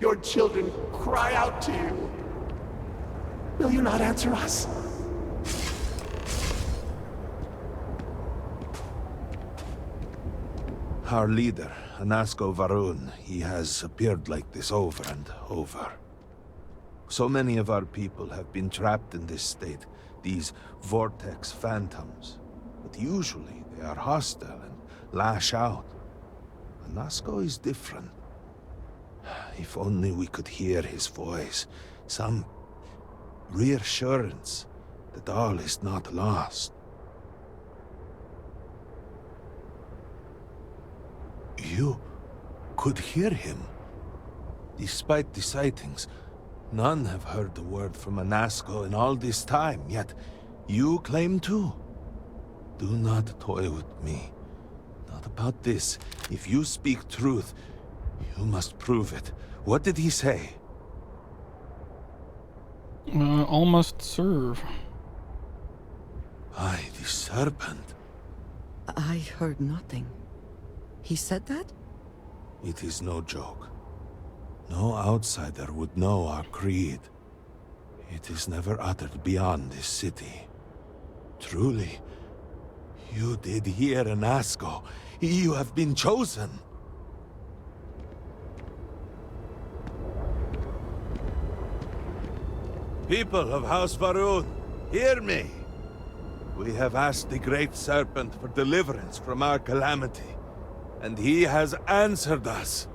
Your children cry out to you. Will you not answer us? Our leader, Anasko Varun, he has appeared like this over and over. So many of our people have been trapped in this state, these vortex phantoms. But usually they are hostile and lash out. Anasko is different. If only we could hear his voice, some reassurance that all is not lost. You could hear him. Despite the sightings, none have heard the word from Anasko in all this time, yet you claim to. Do not toy with me. Not about this. If you speak truth, you must prove it. What did he say? All must serve. Aye, the serpent. I heard nothing. He said that? It is no joke. No outsider would know our creed. It is never uttered beyond this city. Truly, you did hear Anasko. You have been chosen. People of House Varun, hear me. We have asked the Great Serpent for deliverance from our calamity, and he has answered us.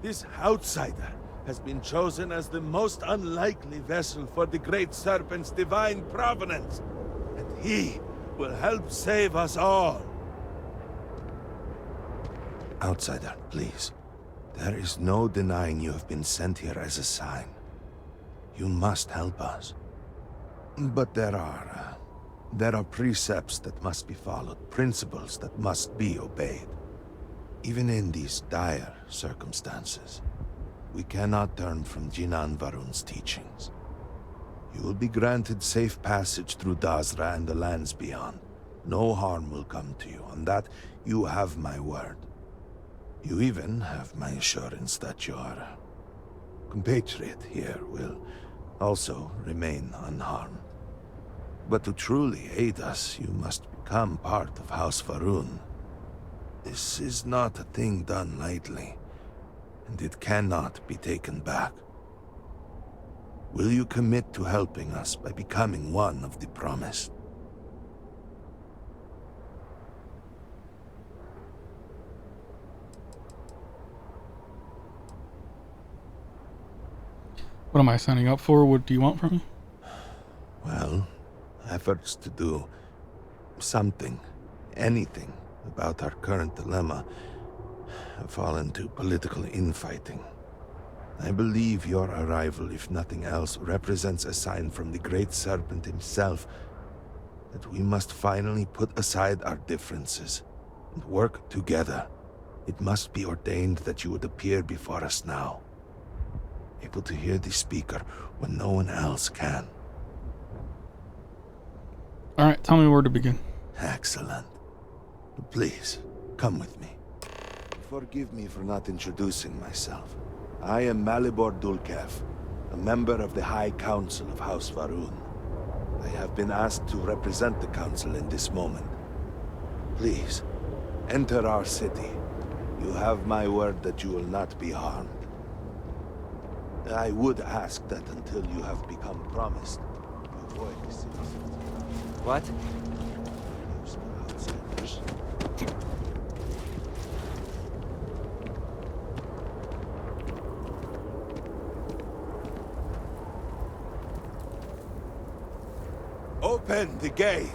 This outsider has been chosen as the most unlikely vessel for the Great Serpent's divine providence, and he will help save us all. Outsider, please. There is no denying you have been sent here as a sign. You must help us. But there are precepts that must be followed, principles that must be obeyed. Even in these dire circumstances, we cannot turn from Jinan Varun's teachings. You will be granted safe passage through Dazra and the lands beyond. No harm will come to you. On that, you have my word. You even have my assurance that your compatriot here will also remain unharmed. But to truly aid us, you must become part of House Varun. This is not a thing done lightly, and it cannot be taken back. Will you commit to helping us by becoming one of the promised? What am I signing up for? What do you want from me? Well, efforts to do something, anything, about our current dilemma have fallen to political infighting. I believe your arrival, if nothing else, represents a sign from the Great Serpent himself that we must finally put aside our differences and work together. It must be ordained that you would appear before us now, able to hear the speaker when no one else can. All right, tell me where to begin. Excellent. Please, come with me. Forgive me for not introducing myself. I am Malibor Dulkev, a member of the High Council of House Varun. I have been asked to represent the Council in this moment. Please, enter our city. You have my word that you will not be harmed. I would ask that until you have become promised, you avoid the city. What? Outsiders. Open the gate!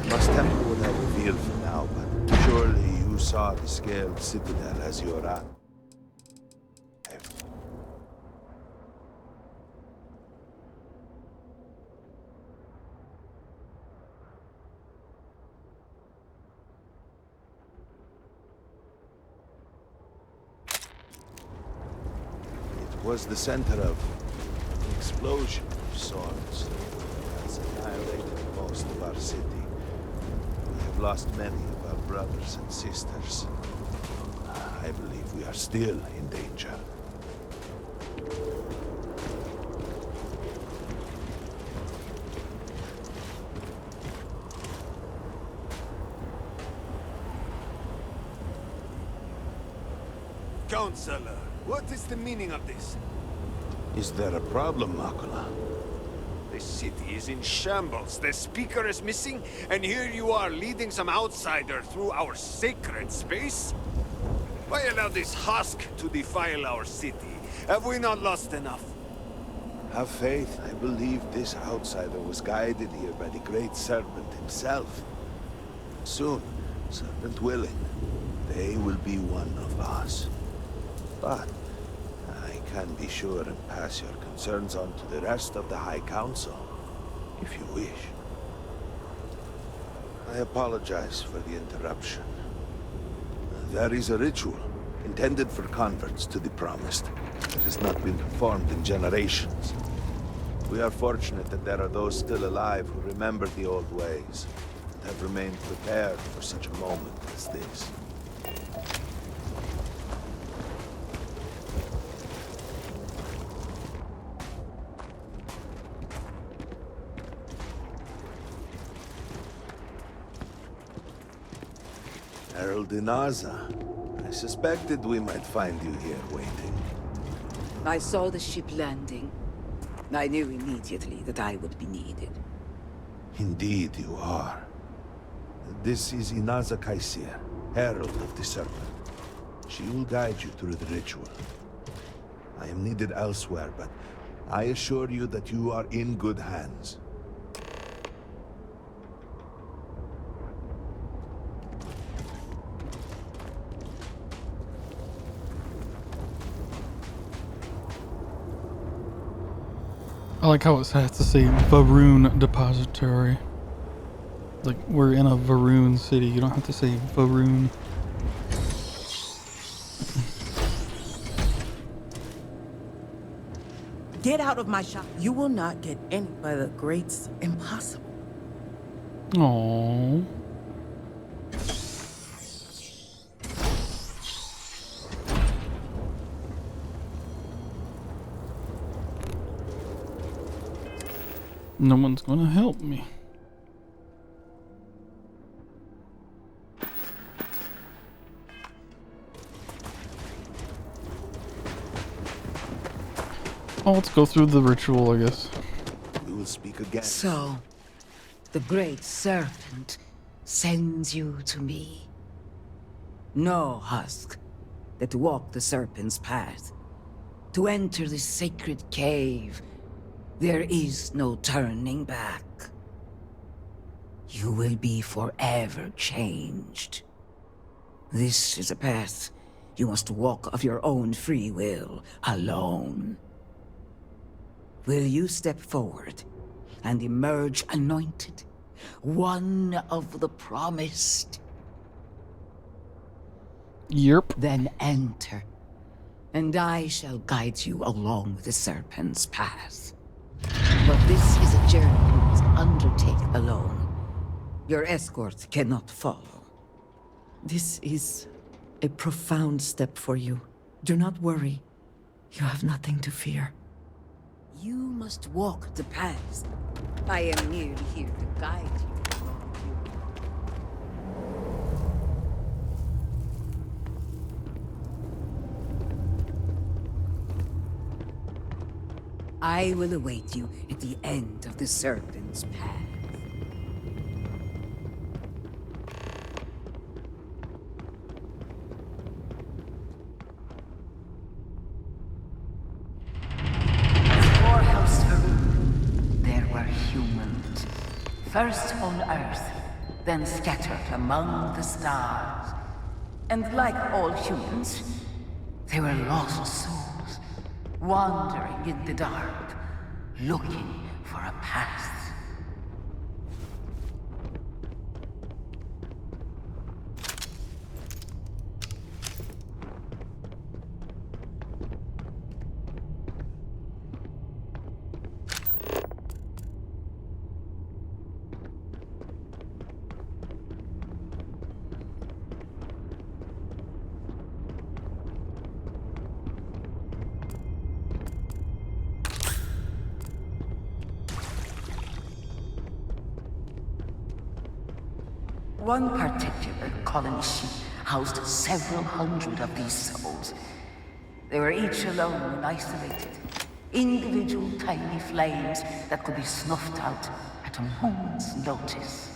Must temper what I reveal for now, but surely you saw the scaled citadel as you arrived. It was the center of an explosion of sorts that has annihilated most of our city. We have lost many of our brothers and sisters. I believe we are still in danger. Counselor, what is the meaning of this? Is there a problem, Makula? The city is in shambles, the speaker is missing, and here you are leading some outsider through our sacred space? Why allow this husk to defile our city? Have we not lost enough? Have faith. I believe this outsider was guided here by the great serpent himself. Soon, serpent willing, they will be one of us. But I can be sure and pass your concerns on to the rest of the High Council, if you wish. I apologize for the interruption. There is a ritual intended for converts to the Promised that has not been performed in generations. We are fortunate that there are those still alive who remember the old ways and have remained prepared for such a moment as this. Herald Inaza. I suspected we might find you here waiting. I saw the ship landing. I knew immediately that I would be needed. Indeed you are. This is Inaza Kaisir, Herald of the Serpent. She will guide you through the ritual. I am needed elsewhere, but I assure you that you are in good hands. I like how it has to say Varun Depository. Like, we're in a Varun city. You don't have to say Varun. Get out of my shop. You will not get any by the greats. Impossible. Aww. No one's gonna help me. Oh, let's go through the ritual, I guess. We will speak again. So, the great serpent sends you to me. No husk that walk the serpent's path. To enter this sacred cave, there is no turning back. You will be forever changed. This is a path you must walk of your own free will, alone. Will you step forward and emerge anointed, one of the promised? Yep. Then enter, and I shall guide you along the serpent's path. But this is a journey you must undertake alone. Your escort cannot follow. This is a profound step for you. Do not worry. You have nothing to fear. You must walk the path. I am merely here to guide you along your... I will await you at the end of the serpent's path. First on Earth, then scattered among the stars. And like all humans, they were lost souls, wandering in the dark, looking for a path. One particular colony ship housed several hundred of these souls. They were each alone and isolated, individual tiny flames that could be snuffed out at a moment's notice.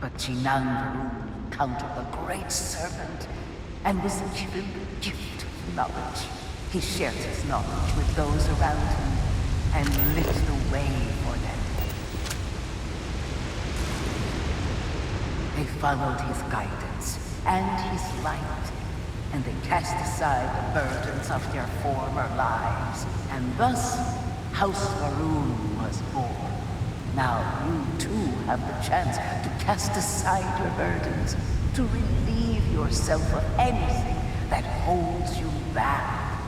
But Jinan encountered the Great Serpent and was given the gift of knowledge. He shared his knowledge with those around him and lit the way for them. They followed his guidance and his light, and they cast aside the burdens of their former lives. And thus, House Varun was born. Now you too have the chance to cast aside your burdens, to relieve yourself of anything that holds you back.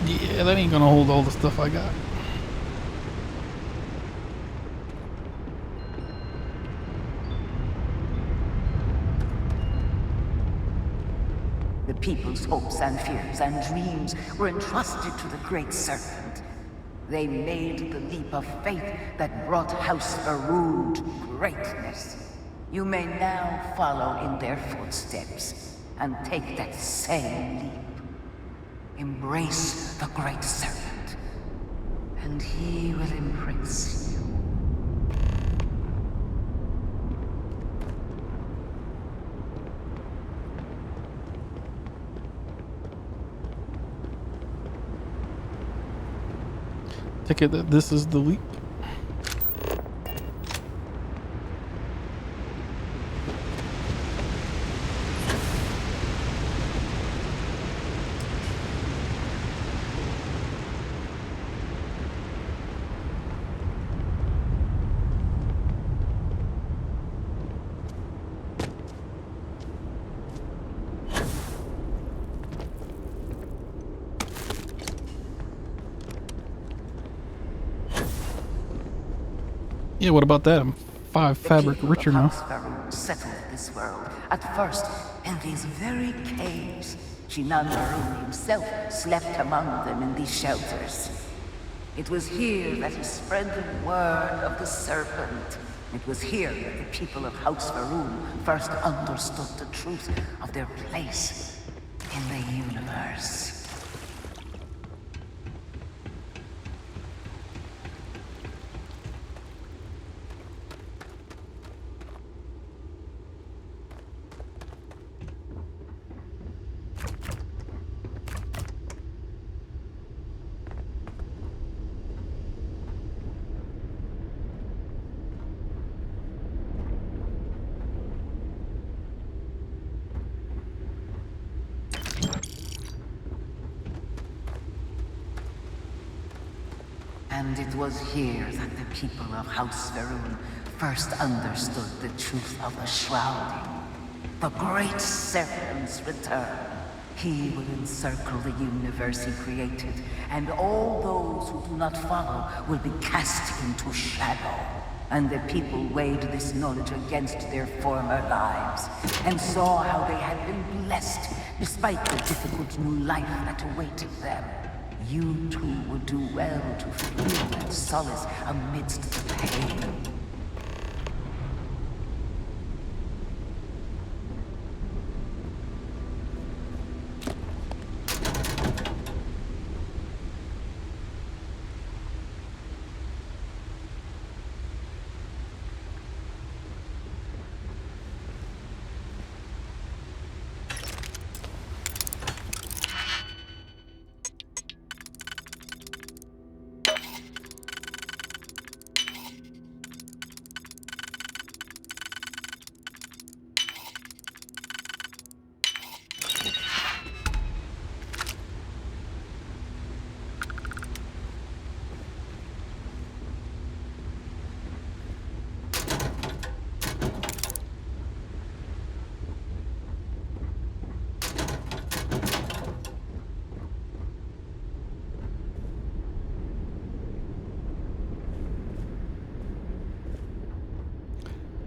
Yeah, that ain't gonna hold all the stuff I got. The people's hopes and fears and dreams were entrusted to the Great Serpent. They made the leap of faith that brought House Varun to greatness. You may now follow in their footsteps and take that same leap. Embrace the Great Serpent, and he will embrace you. Take it that this is the leap. Yeah, what about that? I'm 5 fabric richer now. House Varun settled this world, at first in these very caves. Jinan Varun himself slept among them in these shelters. It was here that he spread the word of the serpent. It was here that the people of House Varun first understood the truth of their place in the universe. And it was here that the people of House Varun first understood the truth of the shrouding. The Great Serpent's return. He will encircle the universe he created, and all those who do not follow will be cast into shadow. And the people weighed this knowledge against their former lives, and saw how they had been blessed despite the difficult new life that awaited them. You too would do well to feel that solace amidst the pain.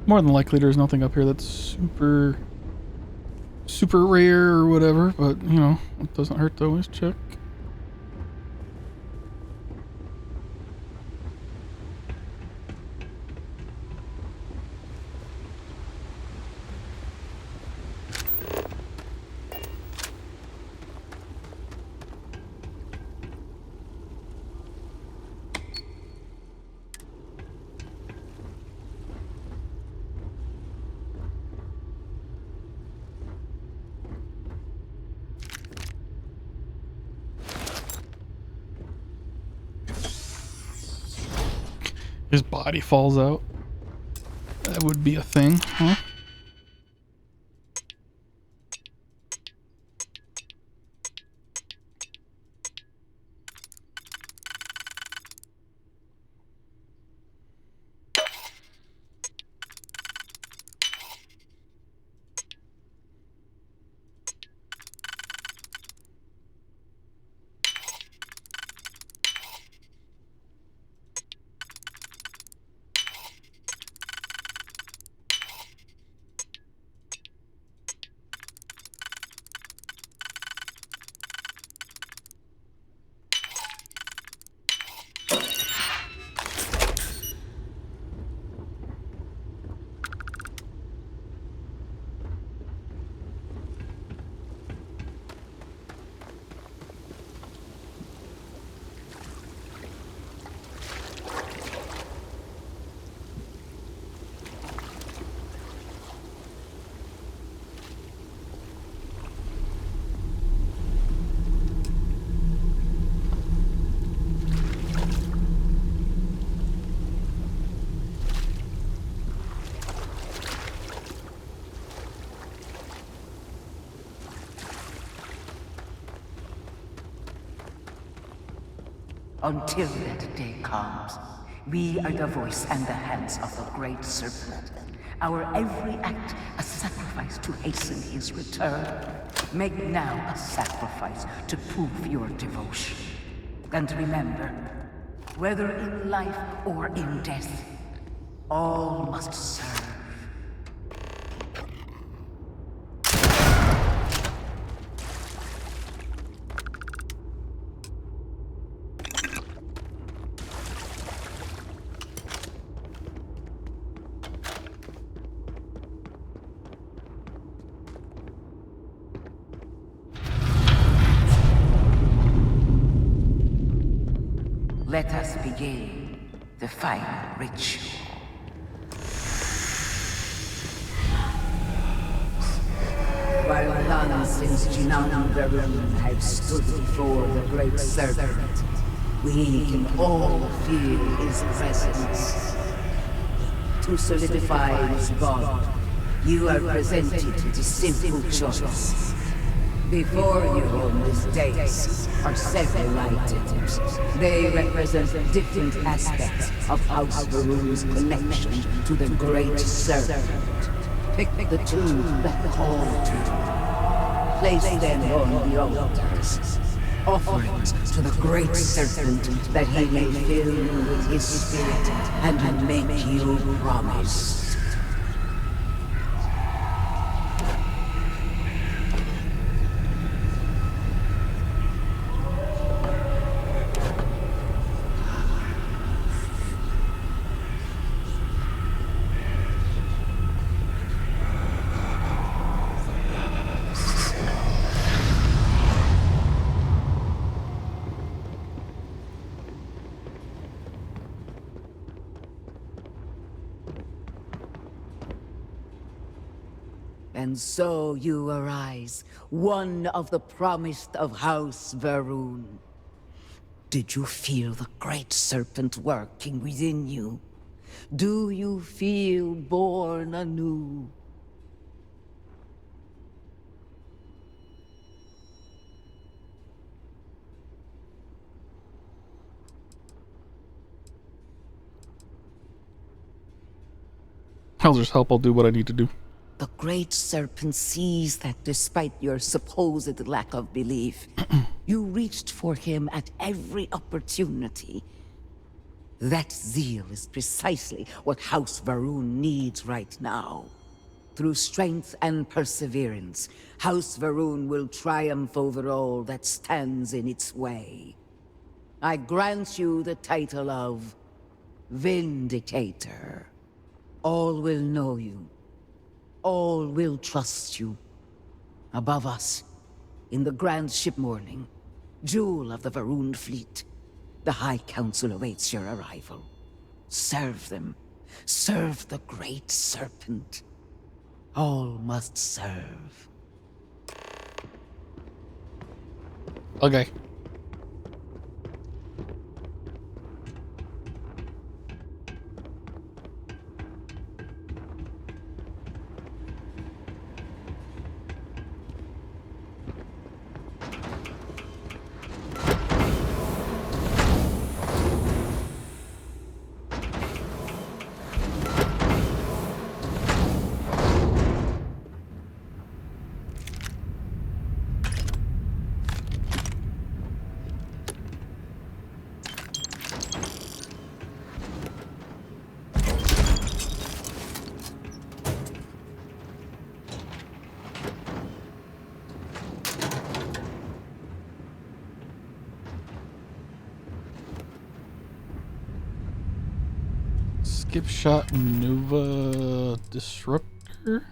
More than likely, there's nothing up here that's super rare or whatever, but you know, it doesn't hurt to always check. His body falls out. That would be a thing, huh? Until that day comes, we are the voice and the hands of the Great Serpent. Our every act a sacrifice to hasten his return. Make now a sacrifice to prove your devotion. And remember, whether in life or in death, all must serve. Let us begin the final ritual. While none since Ginan Varun have stood before the Great Serpent, we can all feel his presence. To solidify his bond, you are presented with a simple choice. Before you on this dais are several items. They represent different aspects of House Varun's connection to the Great Serpent. Pick the two that call to you. Place them on the altars. Offerings to the Great Serpent that he may fill you with his spirit and make you promise. And so you arise, one of the promised of House Varun. Did you feel the Great Serpent working within you? Do you feel born anew? I'll just help. I'll do what I need to do. The Great Serpent sees that despite your supposed lack of belief, you reached for him at every opportunity. That zeal is precisely what House Varun needs right now. Through strength and perseverance, House Varun will triumph over all that stands in its way. I grant you the title of Vindicator. All will know you. All will trust you. Above us, in the Grand Ship Morning, jewel of the Varun fleet, the High Council awaits your arrival. Serve them. Serve the Great Serpent. All must serve. Okay. Skip shot Nova Disruptor.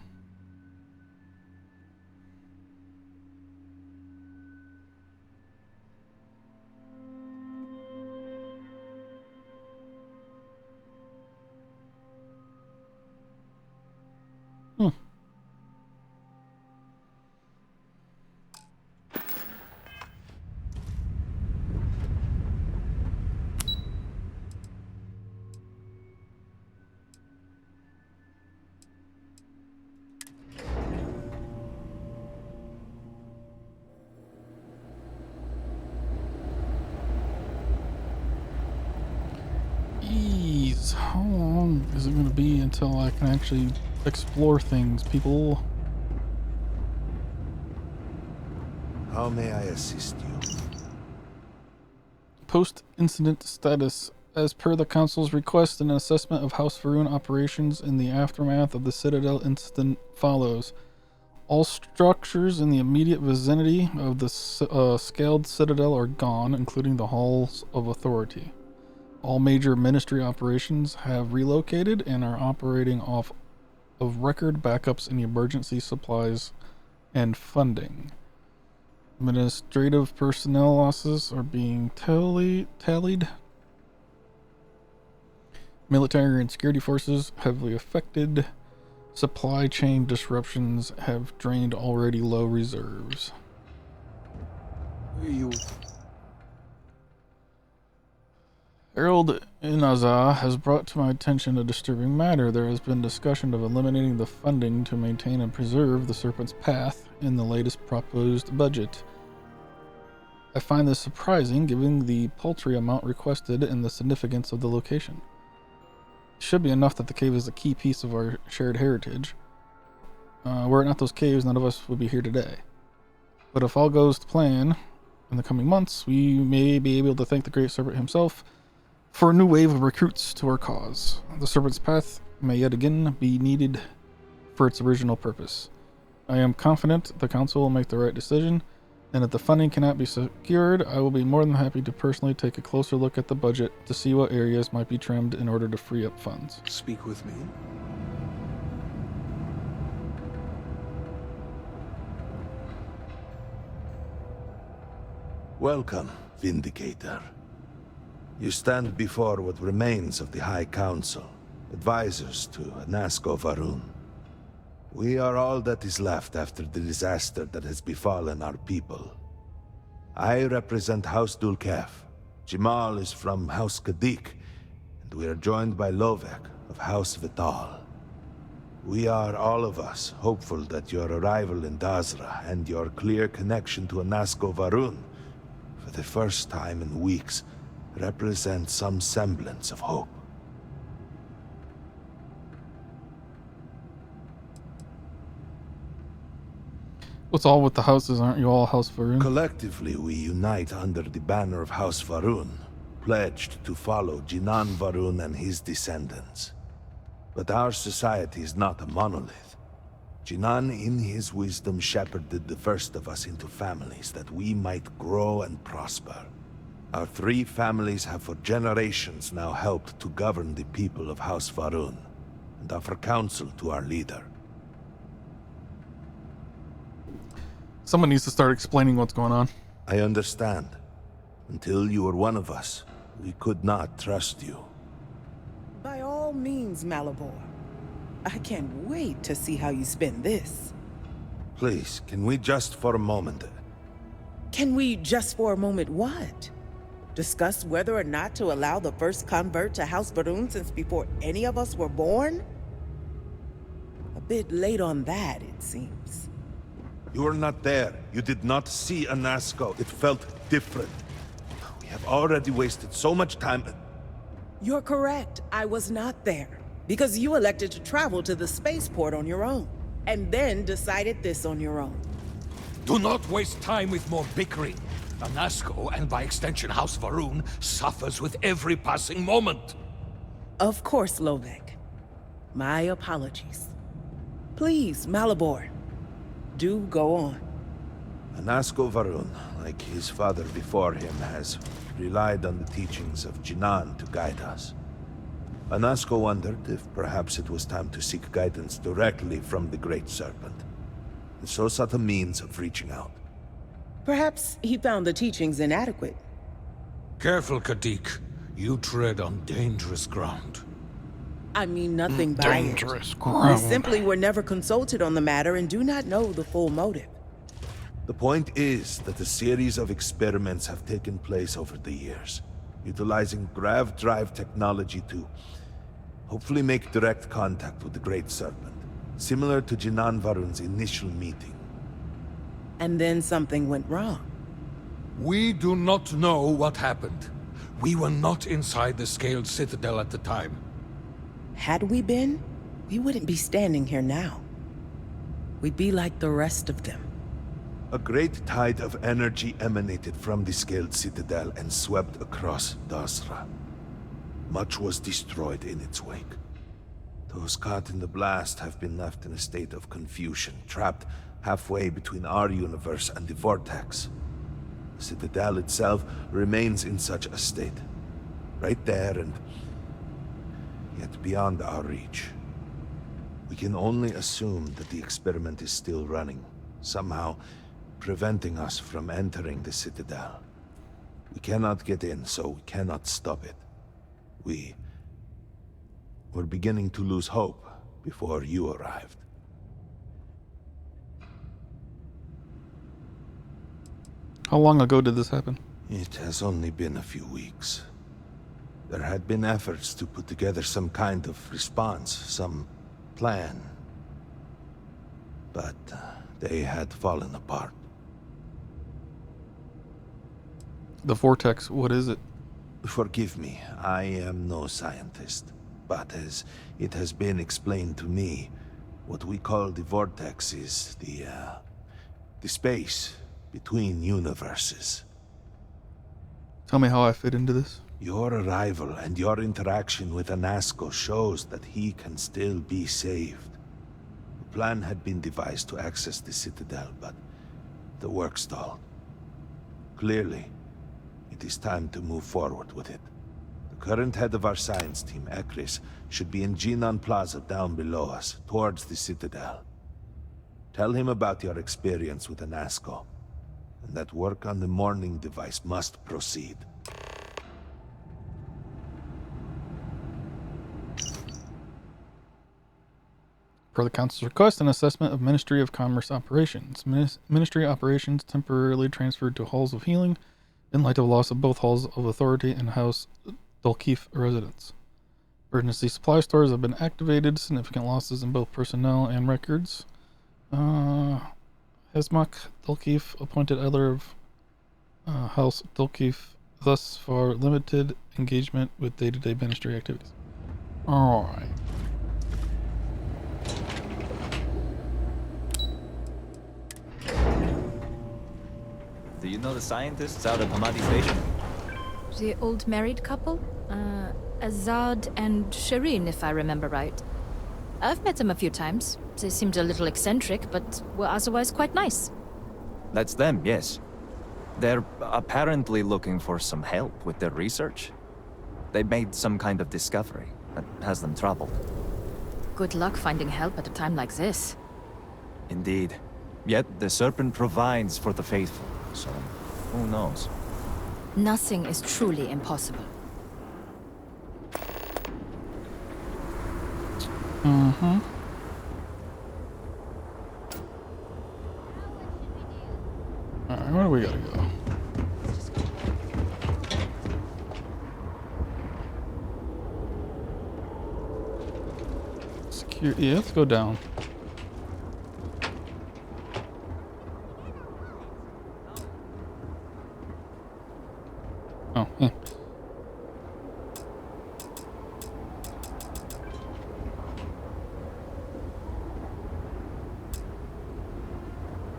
How long is it going to be until I can actually explore things, people? How may I assist you? Post-incident status. As per the Council's request, an assessment of House Varun operations in the aftermath of the Citadel incident follows. All structures in the immediate vicinity of the scaled Citadel are gone, including the Halls of Authority. All major ministry operations have relocated and are operating off of record backups in emergency supplies and funding. Administrative personnel losses are being tallied. Military and security forces heavily affected. Supply chain disruptions have drained already low reserves. Harold Inaza has brought to my attention a disturbing matter. There has been discussion of eliminating the funding to maintain and preserve the Serpent's Path in the latest proposed budget. I find this surprising given the paltry amount requested and the significance of the location. It should be enough that the cave is a key piece of our shared heritage. Were it not those caves, none of us would be here today. But if all goes to plan, in the coming months, we may be able to thank the Great Serpent himself for a new wave of recruits to our cause. The Serpent's Path may yet again be needed for its original purpose. I am confident the Council will make the right decision, and if the funding cannot be secured, I will be more than happy to personally take a closer look at the budget to see what areas might be trimmed in order to free up funds. Speak with me. Welcome, Vindicator. You stand before what remains of the High Council, advisors to Nasco Varun. We are all that is left after the disaster that has befallen our people. I represent House Dulkef. Jamal is from House Kadik, and we are joined by Lovek of House Vital. We are, all of us, hopeful that your arrival in Dazra and your clear connection to Nasco Varun, for the first time in weeks, represent some semblance of hope. What's all with the houses? Aren't you all House Varun? Collectively, we unite under the banner of House Varun. pledged to follow Jinan Varun and his descendants. But our society is not a monolith. Jinan, in his wisdom, shepherded the first of us into families that we might grow and prosper. Our 3 families have for generations now helped to govern the people of House Varun, and offer counsel to our leader. Someone needs to start explaining what's going on. I understand. Until you were one of us, we could not trust you. By all means, Malabor. I can't wait to see how you spend this. Please, can we just for a moment... Can we just for a moment what? Discuss whether or not to allow the first convert to House Varun since before any of us were born? A bit late on that, it seems. You were not there. You did not see Anasco. It felt different. We have already wasted so much time... You're correct. I was not there. Because you elected to travel to the spaceport on your own. And then decided this on your own. Do not waste time with more bickering. Anasco, and by extension House Varun, suffers with every passing moment. Of course, Lovek. My apologies. Please, Malabor. Do go on. Anasco Varun, like his father before him, has relied on the teachings of Jinan to guide us. Anasco wondered if perhaps it was time to seek guidance directly from the Great Serpent, and so sought a means of reaching out. Perhaps he found the teachings inadequate. Careful, Kadik. You tread on dangerous ground. I mean nothing by Dangerous it. ground. We simply were never consulted on the matter and do not know the full motive. The point is that a series of experiments have taken place over the years, utilizing grav drive technology to hopefully make direct contact with the Great Serpent, similar to Jinan Varun's initial meeting. And then something went wrong. We do not know what happened. We were not inside the Scaled Citadel at the time. Had we been, we wouldn't be standing here now. We'd be like the rest of them. A great tide of energy emanated from the Scaled Citadel and swept across Dasra. Much was destroyed in its wake. Those caught in the blast have been left in a state of confusion, trapped halfway between our universe and the Vortex. The Citadel itself remains in such a state. Right there and yet beyond our reach. We can only assume that the experiment is still running, somehow preventing us from entering the Citadel. We cannot get in, so we cannot stop it. We're beginning to lose hope before you arrived. How long ago did this happen? It has only been a few weeks. There had been efforts to put together some kind of response, some plan. But they had fallen apart. The Vortex, what is it? Forgive me, I am no scientist. But as it has been explained to me, what we call the Vortex is the space between universes. Tell me how I fit into this. Your arrival and your interaction with Anasco shows that he can still be saved. The plan had been devised to access the Citadel, but the work stalled. Clearly, it is time to move forward with it. The current head of our science team, Ekris, should be in Jinan Plaza down below us, towards the Citadel. Tell him about your experience with Anasco, and that work on the morning device must proceed. Per the Council's request, an assessment of Ministry of Commerce operations. Ministry operations temporarily transferred to Halls of Healing in light of loss of both Halls of Authority and House Dulkeef residence. Emergency supply stores have been activated. Significant losses in both personnel and records. Hesmak Dulkeef appointed elder of House Dulkeef, thus for limited engagement with day-to-day ministry activities. Alright. Do you know the scientists out at Hamadi Station? The old married couple? Azad and Shireen, if I remember right. I've met them a few times. They seemed a little eccentric, but were otherwise quite nice. That's them, yes. They're apparently looking for some help with their research. They made some kind of discovery that has them troubled. Good luck finding help at a time like this. Indeed. Yet the Serpent provides for the faithful, so who knows? Nothing is truly impossible. Mm-hmm. Alright, where do we gotta go? Yeah, let's go down. Oh, yeah.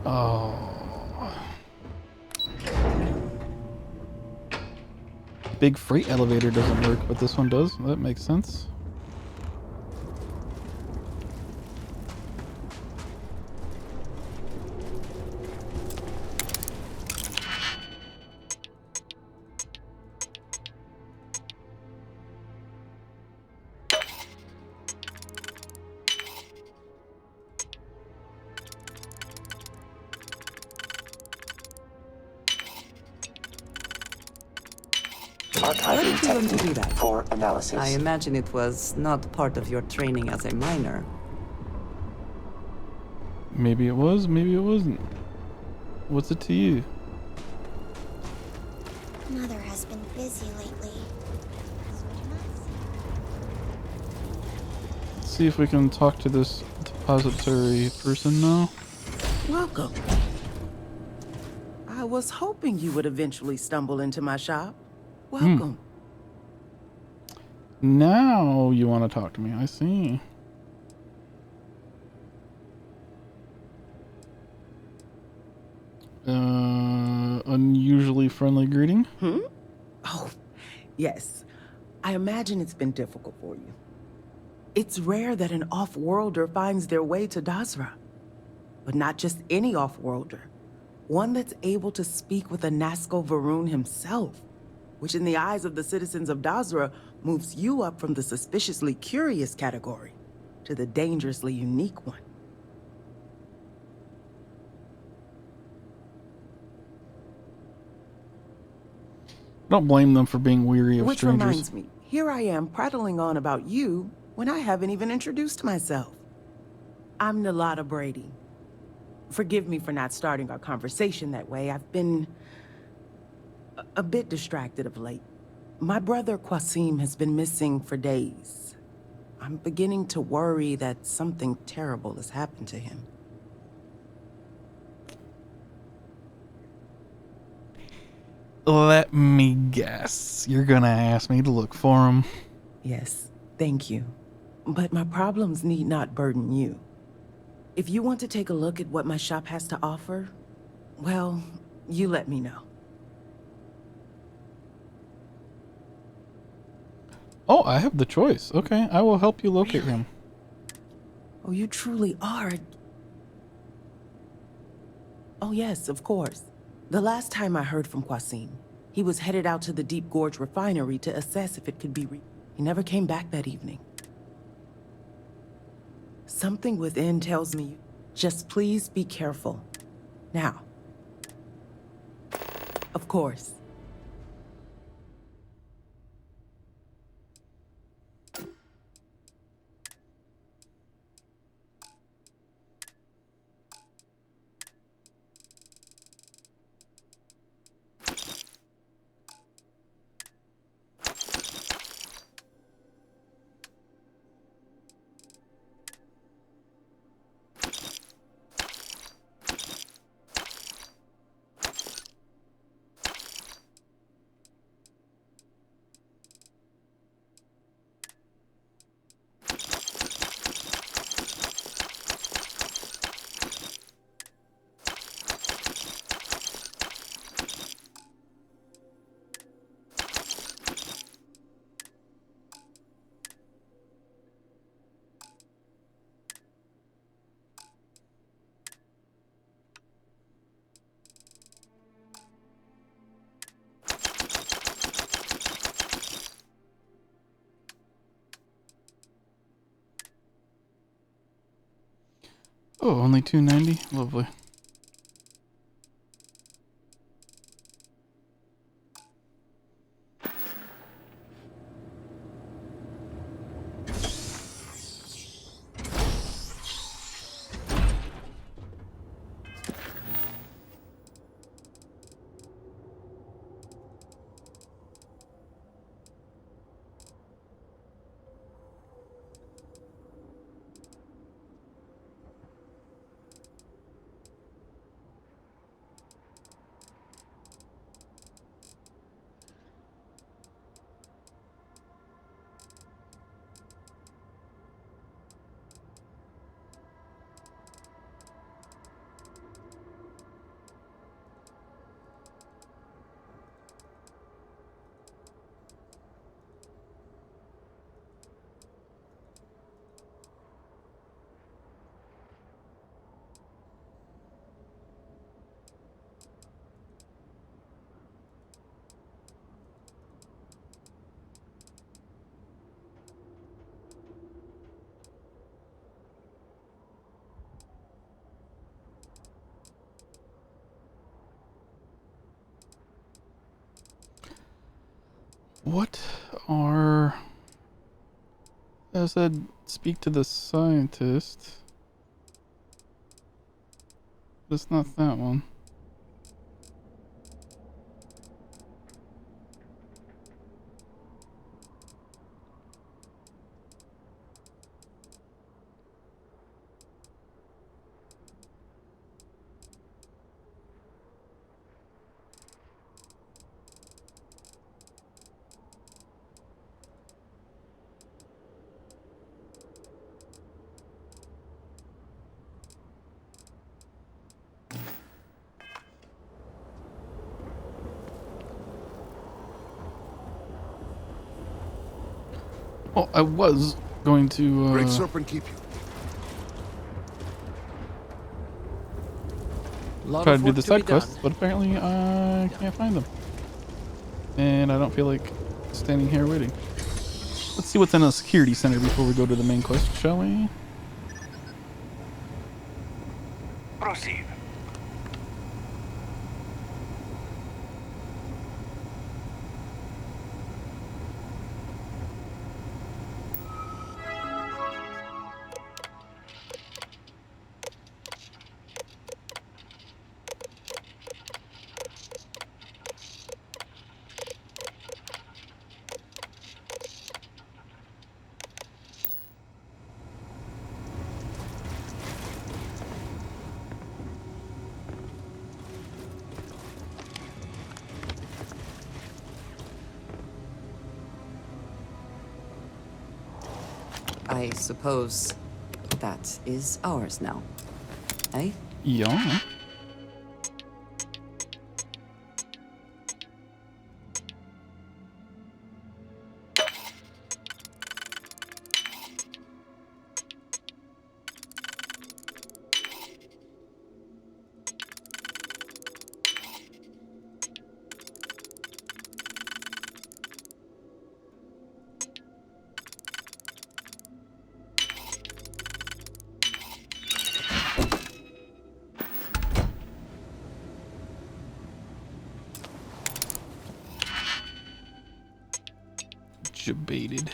Oh. Big freight elevator doesn't work, but this one does. That makes sense. Why did you want to do that? For analysis. I imagine it was not part of your training as a miner. Maybe it was, maybe it wasn't. What's it to you? Mother has been busy lately. Let's see if we can talk to this depository person now. Welcome. I was hoping you would eventually stumble into my shop. Welcome. Now you want to talk to me. I see. Unusually friendly greeting. Oh, yes. I imagine it's been difficult for you. It's rare that an off-worlder finds their way to Dazra. But not just any off-worlder. One that's able to speak with a Nazco Varun himself, which in the eyes of the citizens of Dazra moves you up from the suspiciously curious category to the dangerously unique one. Don't blame them for being weary of Which strangers. reminds me, here I am prattling on about you when I haven't even introduced myself. I'm Nalada Brady. Forgive me for not starting our conversation that way. I've been a bit distracted of late. My brother Qasim has been missing for days. I'm beginning to worry that something terrible has happened to him. Let me guess. You're gonna ask me to look for him. Yes, thank you. But my problems need not burden you. If you want to take a look at what my shop has to offer, well, you let me know. Oh, I have the choice. Okay, I will help you locate him. Oh, you truly are. Oh, yes, of course. The last time I heard from Qasim, he was headed out to the Deep Gorge refinery to assess if it could be He never came back that evening. Something within tells me, just please be careful. Now, of course, Oh, only 290. Lovely. What are... I said, speak to the scientist. That's not that one. Well, I was going to Great Serpent keep you. try to do the side quests, but apparently I can't find them. And I don't feel like standing here waiting. Let's see what's in a security center before we go to the main quest, shall we? Proceed. I suppose that is ours now, eh? Yeah. Debated.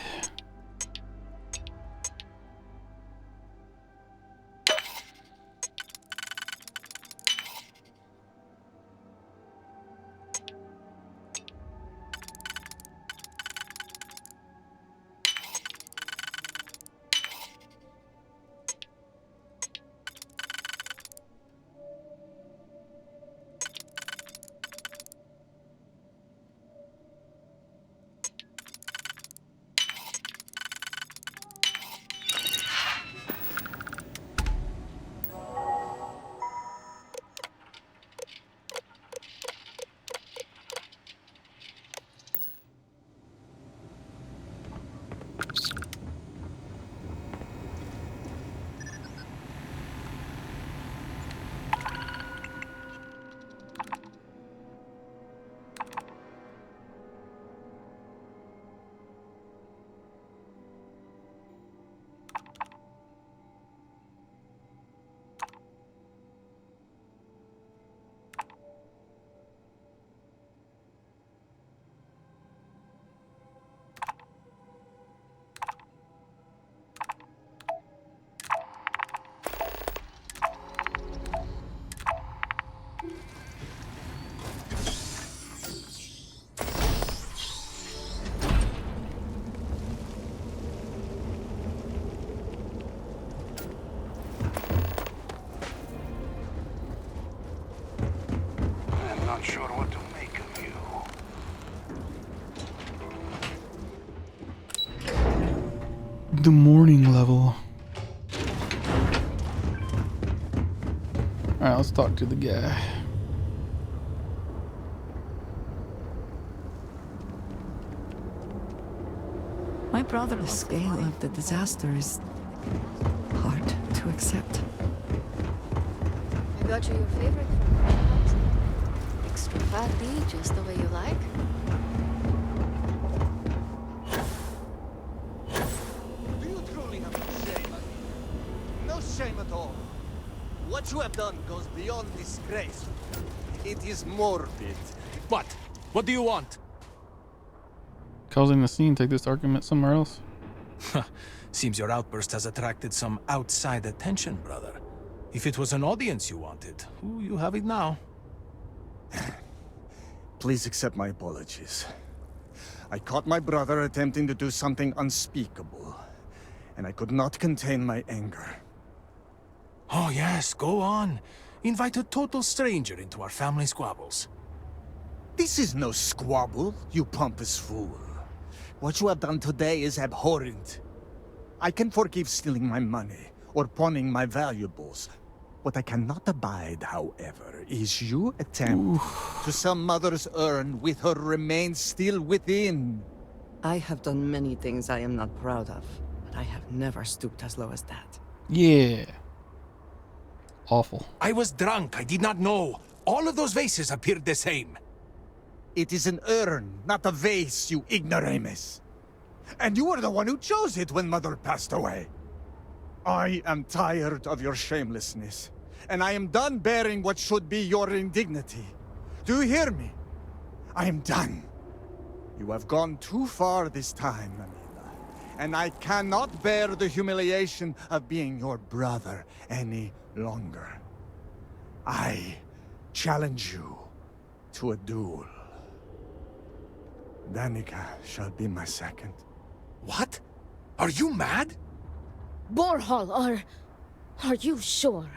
The morning level. Alright, let's talk to the guy. My brother, the scale of the disaster is hard to accept. I got you your favorite from the house. Extra fatty, just the way you like. Do you truly have no shame? No shame at all. What you have done goes beyond disgrace. It is morbid. What? What do you want? Causing the scene, take this argument somewhere else. Seems your outburst has attracted some outside attention, brother. If it was an audience you wanted, you have it now. Please accept my apologies. I caught my brother attempting to do something unspeakable, and I could not contain my anger. Oh yes, go on. Invite a total stranger into our family squabbles. This is no squabble, you pompous fool. What you have done today is abhorrent. I can forgive stealing my money or pawning my valuables. What I cannot abide, however, is your attempt to sell Mother's urn with her remains still within. I have done many things I am not proud of, but I have never stooped as low as that. Yeah. Awful. I was drunk, I did not know. All of those vases appeared the same. It is an urn, not a vase, you ignoramus. And you were the one who chose it when Mother passed away. I am tired of your shamelessness, and I am done bearing what should be your indignity. Do you hear me? I am done. You have gone too far this time, Amila, and I cannot bear the humiliation of being your brother any longer. I challenge you to a duel. Danica shall be my second. What? Are you mad? Borhall, are you sure?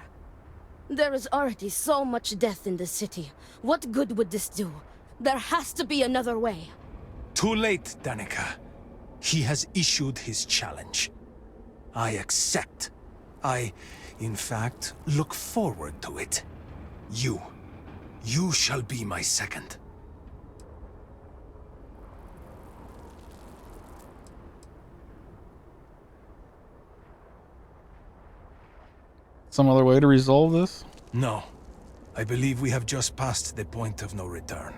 There is already so much death in the city. What good would this do? There has to be another way. Too late, Danica. He has issued his challenge. I accept. In fact, look forward to it. You shall be my second. Some other way to resolve this? No. I believe we have just passed the point of no return.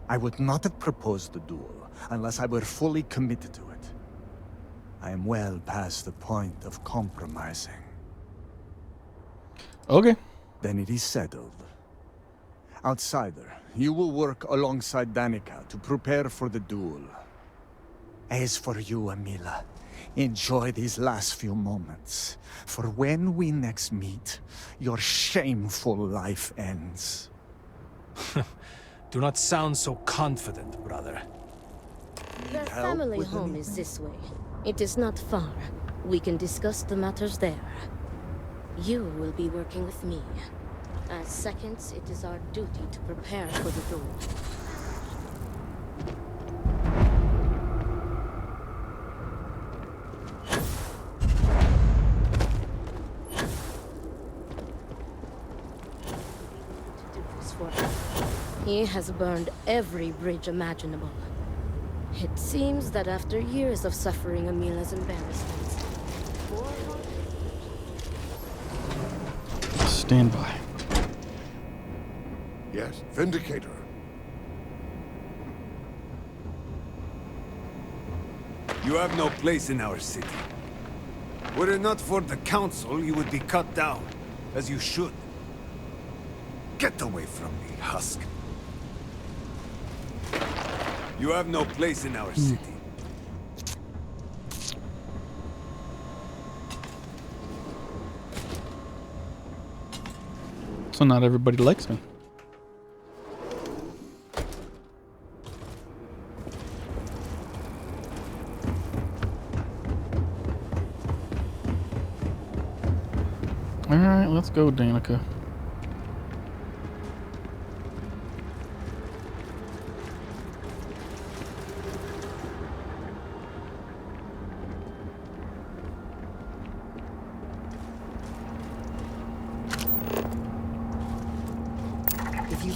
I would not have proposed the duel unless I were fully committed to it. I am well past the point of compromising. Okay. Then it is settled. Outsider, you will work alongside Danica to prepare for the duel. As for you, Amila, enjoy these last few moments, for when we next meet, your shameful life ends. Do not sound so confident, brother. Their family home is this way. It is not far. We can discuss the matters there. You will be working with me. As seconds, it is our duty to prepare for the duel. He has burned every bridge imaginable. It seems that after years of suffering Amila's embarrassments, Stand by. Yes, Vindicator. You have no place in our city. Were it not for the council, you would be cut down, as you should. Get away from me, husk. You have no place in our city. So not everybody likes me. Alright, let's go, Danica.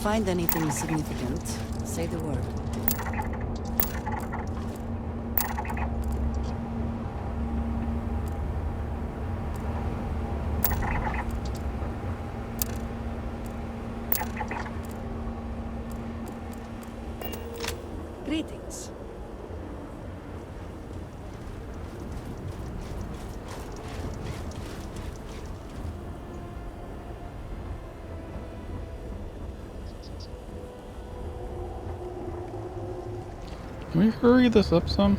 find anything significant, say the word. Greetings. Can we hurry this up some?